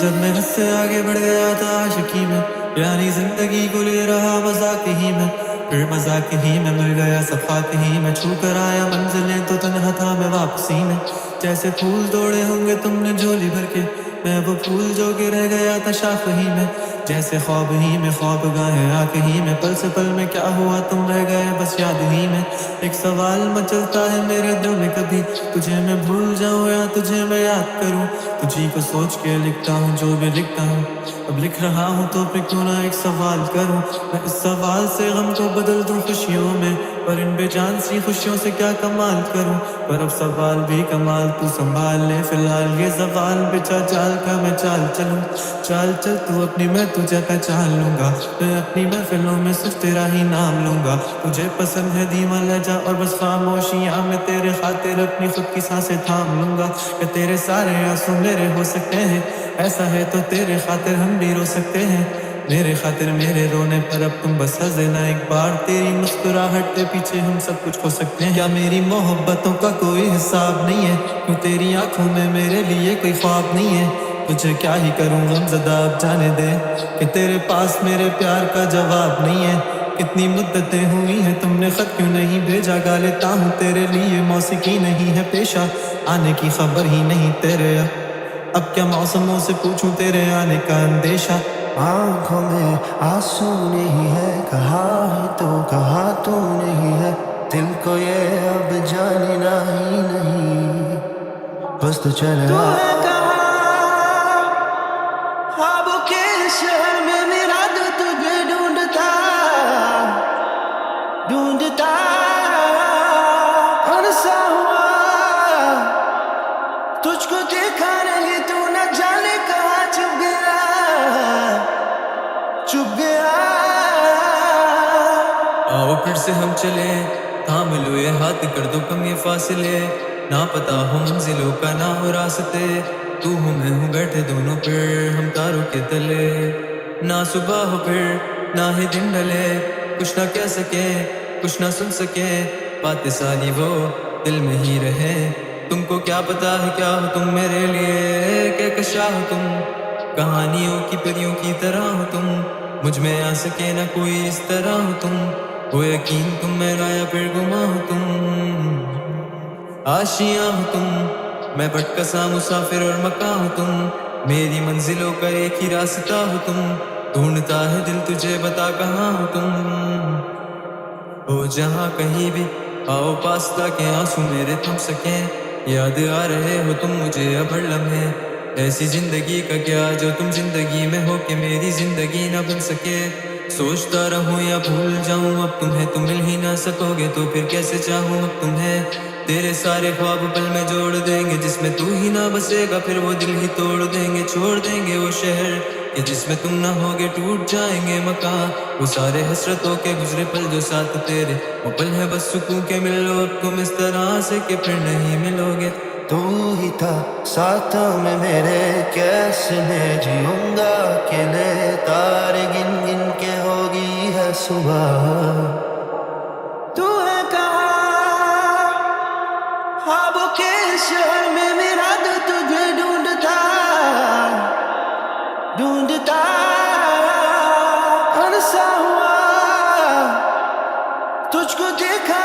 जब मैं हद से आगे बढ़ गया था आशिकी में, यानी जिंदगी को ले रहा मजाक ही में, फिर मजाक ही में मिल गया सब खाक ही में, छू कर आया मंजिलें तो तन्हा था मैं वापसी में। जैसे फूल तोड़े होंगे तुमने झोली भर के, मैं वो फूल जो कि रह गया था शाख ही में। जैसे ख्वाब ही में ख्वाब गाहे आँख ही में, पल से पल में क्या हुआ तुम रह गए बस याद ही में। एक सवाल मचलता है मेरे दिल में, कभी तुझे मैं भूल जाऊं या तुझे मैं याद करूं। तुझी को सोच के लिखता हूँ जो भी लिखता हूँ, अब लिख रहा हूँ तो फिर क्यों ना एक सवाल करूं। मैं इस सवाल से गम को बदल दूं खुशियों में, पर इन बेजान सी खुशियों से क्या कमाल करूं। पर अब सवाल भी कमाल तू संभाल ले, फिलहाल ये सवाल बिछा चाल का मैं चाल चलूं। चाल चल तू अपनी, मैं तुझे पहचान लूंगा, मैं अपनी महफिलों में सिर्फ तेरा ही नाम लूंगा। तुझे पसंद है धीमा लहजा और बस खामोशियां, मैं तेरे खातिर अपनी खुद की सांसें थाम लूंगा। कि तेरे सारे आंसू मेरे हो सकते हैं, ऐसा है तो तेरे खातिर हम भी रो सकते हैं। मेरे खातिर मेरे रोने पर अब तुम बस हंस देना एक बार, तेरी मुस्कुराहट के पीछे हम सब कुछ खो सकते हैं। क्या मेरी मोहब्बतों का कोई हिसाब नहीं है, क्यों तेरी आंखों में मेरे लिए कोई ख्वाब नहीं है। तुझे क्या ही करूं गमज़दा अब जाने दे, कि तेरे पास मेरे प्यार का जवाब नहीं है। कितनी मुद्दतें हुई हैं तुमने खत क्यों नहीं भेजा, गा लेता हूँ तेरे लिए मौसीकी नहीं है पेशा। आने की खबर ही नहीं तेरे, अब क्या मौसमों से पूछूं तेरे आने का अंदेशा। आंखों में आंसू नहीं है, कहा है तो कहा तू नहीं है, दिल को ये अब जानना ही नहीं, बस तो चले तू है कहाँ ख्वाबों के शहर में, मेरा दिल तुझे ढूंढता ढूंढता अनसा हुआ, तुझको देखा नहीं तू न जाने कहाँ छुप गया चुप गया। आओ फिर से हम चले, थाम लो ये हाथ कर दो कम ये फासले, ना पता हो मंजिलों का ना हो रास्ते। तू हूँ मैं हूँ बैठे दोनों फिर हम तारों के तले, ना सुबह हो फिर ना ही दिन ढले, कुछ ना कह सके कुछ ना सुन सके, बातें सारी वो दिल में ही रहे। तुमको क्या पता है क्या हो तुम मेरे लिए, क्या कशा हो तुम कहानियों की परियों की तरह हो तुम, मुझ में आ सके ना कोई इस तरह हो तुम। वो यकीन तुम में गाया फिर गुमा हो तुम, आशियां हो तुम, मैं भटका सा मुसाफिर और मका हो तुम, मेरी मंजिलों का एक ही रास्ता हो तुम, ढूंढता है दिल तुझे बता कहाँ हो तुम। हो जहाँ कहीं भी आओ पास ताकि आंसू मेरे थम सके, याद आ रहे हो तुम मुझे अब हर लम्हे, ऐसी जिंदगी का क्या जो तुम जिंदगी में हो के मेरी जिंदगी ना बन सके। सोचता रहूं या भूल जाऊं अब तुम्हें तुम मिल ही ना सकोगे, तो फिर कैसे चाहूं अब तुम्हें। तेरे सारे ख्वाब पल में जोड़ देंगे, जिसमें तू ही ना बसेगा फिर वो दिल ही तोड़ देंगे। छोड़ देंगे वो शहर कि जिसमें तुम ना होगे, टूट जाएंगे मकान वो सारे हसरतों के गुजरे पल जो साथ तेरे, वो पल है बस सुकून के मिलो अब तुम इस तरह से कि फिर नहीं मिलोगे। तू ही था साथ में मेरे, कैसे मैं जीऊंगा अकेले, तारे गिन गिन के होगी है सुबह। तू है कहाँ ख्वाबों के शहर में, मेरा दिल तुझे ढूंढता ढूंढता अनसा हुआ, तुझको देखा